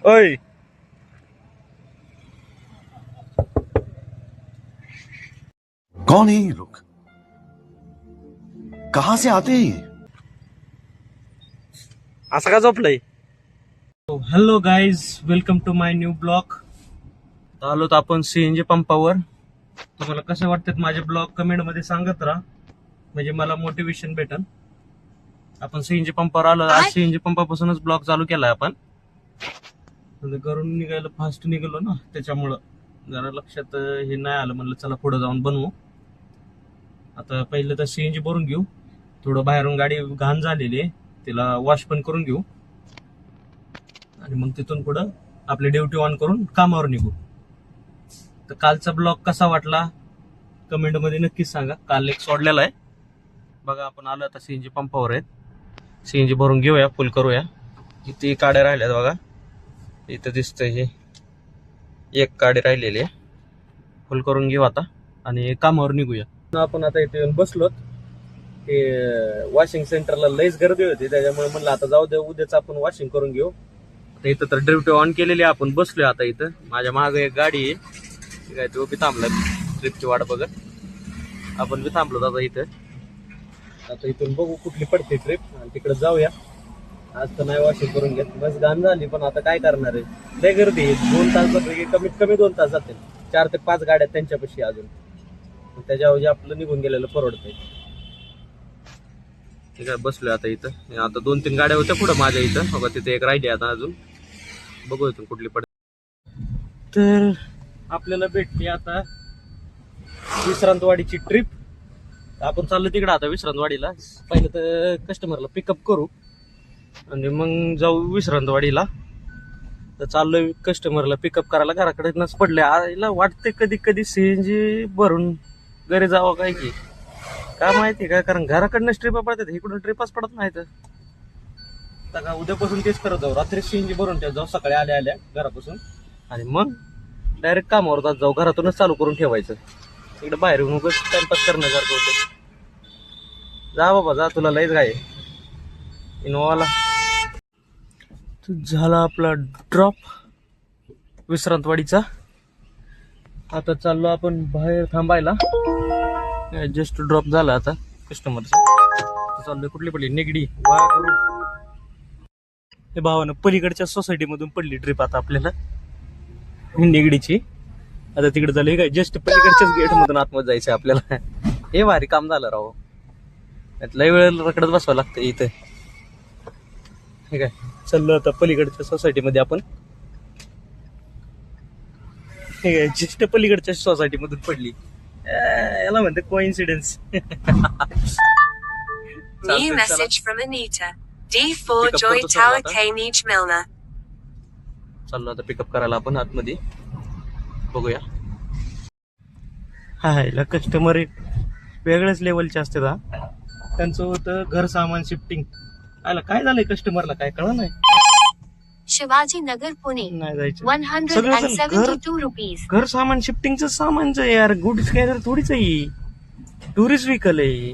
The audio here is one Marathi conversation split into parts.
ओय कौन है ये लोग? कहां से आते हैं ये? असं का झोपलंय? Hello guys, welcome to my new blog. आलो तर आपण सीएनजी पंपावर. तुम्हाला कसे वाटतात माझे ब्लॉग कमेंट मध्ये सांगत राहा, म्हणजे मला मोटिवेशन भेटन. आपण सीएनजी पंपावर आलो. आज सीएनजी पंपापासूनच ब्लॉग चालू केलाय आपण. घरून निघायला फास्ट निघालो ना, त्याच्यामुळं जरा लक्षात हे नाही आलं. म्हणलं चला पुढे जाऊन बनवू. आता पहिलं तर सीएनजी भरून घेऊ. थोडं बाहेरून गाडी घाण झालेली आहे, तिला वॉश पण करून घेऊ आणि मग तिथून पुढं आपली ड्युटी ऑन करून कामावर निघू. तर कालचा ब्लॉग कसा वाटला कमेंट मध्ये नक्कीच सांगा. काल एक सोडलेला आहे बघा. आपण आलो आता सीएनजी पंपावर आहेत. सीएनजी भरून घेऊया, फुल करूया. किती काड्या राहिल्यात बघा. इथं दिसतंय हे एक काडी राहिलेली आहे. फुल करून घेऊ आता आणि कामावर निघूया. आपण आता इथे येऊन बसलो. ते वॉशिंग सेंटरला लईच गर्दी होती, त्याच्यामुळे म्हणलं आता जाऊ दे, उद्याच आपण वॉशिंग करून घेऊ. आता इथं तर ड्युटी ऑन केलेली आहे. आपण बसलोय आता इथं. माझ्या मागे एक गाडी आहे, काय तो बी थांबला ट्रिपची वाट बघत. आपण बी थांबलो आता इथं. आता इथून बघू कुठली पडते ट्रिप आणि तिकडे जाऊया. आज तर नाही वॉशिंग करून घेत, बस घाण झाली. पण आता काय करणार आहे, लय गर्दी आहे. 2 तास जाते, कमीत कमी 2 तास जातील. 4 ते 5 गाड्या त्यांच्यापाशी अजून. त्याच्याऐवजी आपलं निघून गेलेलं परवडतंय. ठीक आहे, बसलोय आता इथं. आता 2-3 गाड्या होत्या पुढं माझ्या इथं बघा. तिथे एक राहिली आता अजून. बघू इथून कुठली पडते. तर आपल्याला भेटली आता विश्रांतवाडीची ट्रिप. आपण चाललो तिकडं आता विश्रांतवाडीला. पहिलं तर कस्टमरला पिकअप करू आणि मग जाऊ विश्रांतवाडीला. तर चाललोय कस्टमरला पिकअप करायला. घराकडेच पडले आईला वाटते कधी कधी सीएनजी भरून घरी जावं काय की काय माहिती काय, कारण घराकडनंच ट्रिपा पडतात, इकडून ट्रिपच पडत नाहीत. का उद्यापासून तेच करत जाऊ. रात्री सीएनजी भरून ठेव जाऊ, सकाळी आल्या आल्या घरापासून आणि मग डायरेक्ट कामावर जात जाऊ. घरातूनच चालू करून ठेवायचं. इकडे बाहेर येऊन उगाच टाइमपास करण्यासारखं होतं. जा बाबा जा, तुला लयच काय इनोवाला. झाला आपला ड्रॉप विश्रांतवाडीचा. आता चाललो आपण बाहेर थांबायला. जस्ट ड्रॉप झाला आता कस्टमरचा. चाललोय कुठली पडली निगडी वा करू. हे भावानं पलीकडच्या सोसायटी मधून पडली ट्रिप आता आपल्याला निगडीची. आता तिकडे झालं काय, जस्ट पलीकडच्याच गेट मधून आतमध्ये जायचं आपल्याला. हे भारी काम झालं राव. लय वेळ रखडत बसवावं लागतं इथं. हे काय चाललो आता पलीकडच्या सोसायटी मध्ये आपण. हे काय जस्ट पलीकडच्या सोसायटी मधून पडली. याला म्हणते coincidence. New message from Anita. D4 Joy Tower Cambridge Milner. चाललो आता पिकअप करायला आपण आतमध्ये. बघूया. हायला कस्टमर वेगळ्याच लेवलचे असते. त्यांचं होतं घर सामान शिफ्टिंग. आयला काय झालंय कस्टमरला काय कळलं नाही. शिवाजी नगर पुणे नाही जायचं. 172 रुपीस. घर सामान शिफ्टिंगचं सामानच यार. गुड्स कॅरियर थोडीच आहे, टुरिस्ट व्हेकल आहे.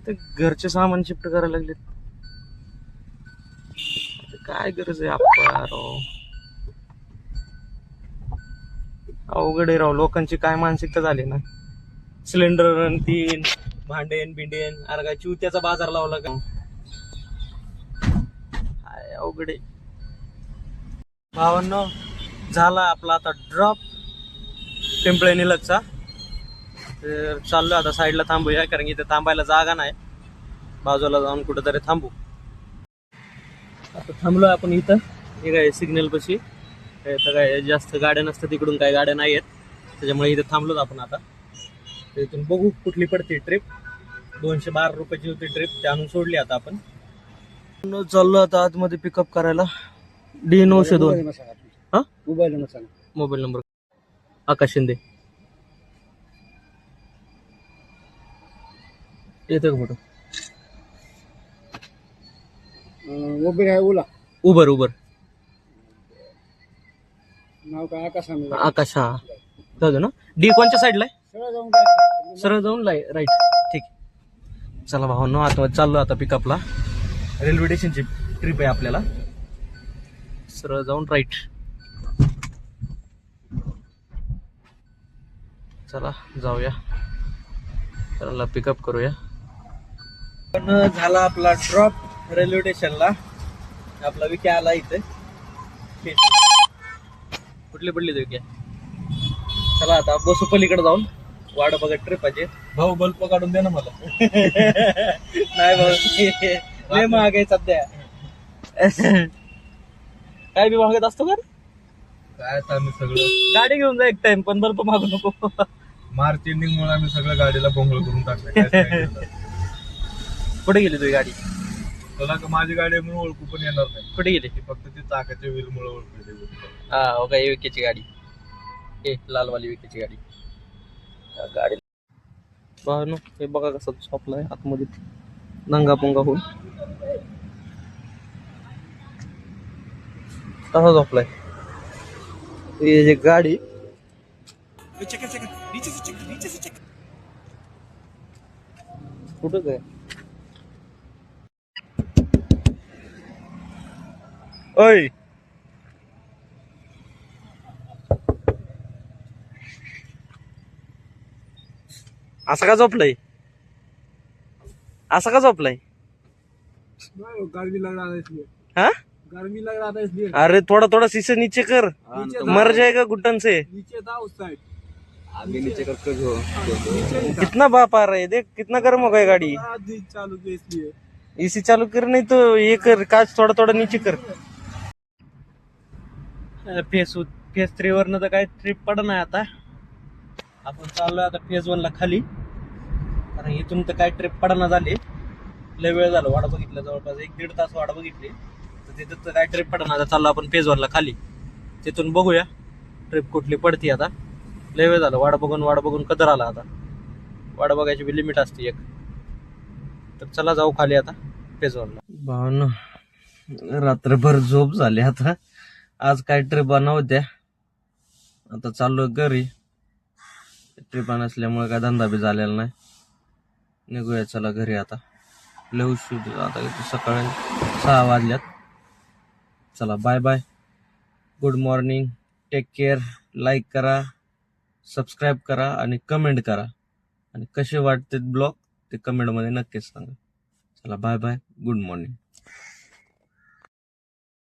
तर घरचे सामान शिफ्ट करायला लागले. काय गरज आहे आपला राव. अवघड आहे राव. लोकांची काय मानसिकता झाली ना. सिलेंडर तीन भांडेन बिंडेन अरे चिवत्याचा बाजार लावला का. काय अवघड आहे भावांनो. झाला आपला आता ड्रॉप पिंपळे निलगचा. तर चाललो आता साईडला थांबूया, कारण इथे थांबायला जागा नाही. बाजूला जाऊन कुठेतरी थांबू. आता थांबलो आपण इथं. हे काय सिग्नल पशी काय जास्त गाड्या नसतात, तिकडून काय गाड्या नाही आहेत, त्याच्यामुळे इथं थांबलोच आपण आता. तर इथून बघू कुठली पडते ट्रिप. 212 रुपयाची होती ट्रिप, ते आणून सोडली आता आपण. चाललो आता आतमध्ये पिकअप करायला. D902. हा मोबाईल नंबर आकाश शिंदे. येतो का फोटो. उबर उबर नाव काय आकाश. आकाश. हा जाऊ दे ना. डी कोणच्या साईडला आहे. सरळ जाऊन राईट. ठीक. चला भावांनो आतमध्ये चाललो आता पिकअपला. रेल्वे स्टेशनची ट्रिप आहे आपल्याला. सरळ जाऊन राईट. चला जाऊया, त्याला पिकअप करूया. पण झाला आपला ड्रॉप रेल्वे स्टेशनला. आपला विके आला इथे. कुठली पडली तो विके? चला आता बसू पलीकडे जाऊन वाट बघत ट्रिपाचे. भाऊ बल्ब काढून दे ना मला. नाही भाऊ लय महाग आहे सध्या. काय बी मागत असतो का रे? काय आता आम्ही सगळं गाडी घेऊन जा एक टाइम, पण बल्ब मागू नको. मार्च एंडिंग मुळे आम्ही सगळं गाडीला बोंगळ करून टाकलं. काय सांगायचं आता. कुठे गेली तुझी गाडी? तुला का माझी गाडी आहे म्हणून ओळखू पण येणार नाही. कुठे गेली? ती फक्त ती चाकाच्या व्हील मुळे ओळखू येते. हा हो का, विकेची गाडी. हे लालवाली विकेची गाडी. गाडी पाहू हे बघा कसं झोपलाय आतमध्ये नंगा पुंगा होऊन. कसा झोपलाय हे गाडी. कुठं काय ओय असं का झोपलंय? असं का झोपलंय? गर्मी लग रहा है इसलिए. हाँ गर्मी लग रहा था इसलिए. अरे थोड़ा थोड़ा शीशे नीचे कर, मर जाएगा घुटन से. नीचे था उस साइड. आगे नीचे करके जो कितना बाप आ रहा है, देख कितना गर्म हो गया गाडी. चालू किया इसलिए. एसी चालू कर, नहीं तो ये कर, काच थोडा थोडा नीचे कर. फेज 3 वरनं तर काय ट्रिप पड नाही आता. आपण चाललोय आता फेज 1 ला खाली, कारण इथून तर काय ट्रिप पडना झाली. लय वेळ झाला वाट बघितलं, जवळपास 1-1.5 तास वाट बघितली. तर तिथं तर काय ट्रिप पडना. आता चाललो आपण फेज 1 ला खाली, तिथून बघूया ट्रिप कुठली पडती. आता लय वेळ झालं वाट बघून कदर आला. आता वाट बघायची बी लिमिट असते एक. तर चला जाऊ खाली आता फेज 1 ला. भावना रात्रभर झोप झाली. आता आज काय ट्रिपा नव्हत्या, आता चाललो घरी. ट्रिपा नसल्यामुळे काय धंदा बी झालेला नाही. निघूया चला घरी आता. लय उशीर आता, सकाळी 6 वाजल्यात. चला bye bye, good morning, take care. Like करा, सबस्क्राईब करा आणि कमेंट करा. आणि कसे वाटते ब्लॉग ते कमेंटमध्ये नक्कीच सांगा. चला बाय बाय, गुड मॉर्निंग.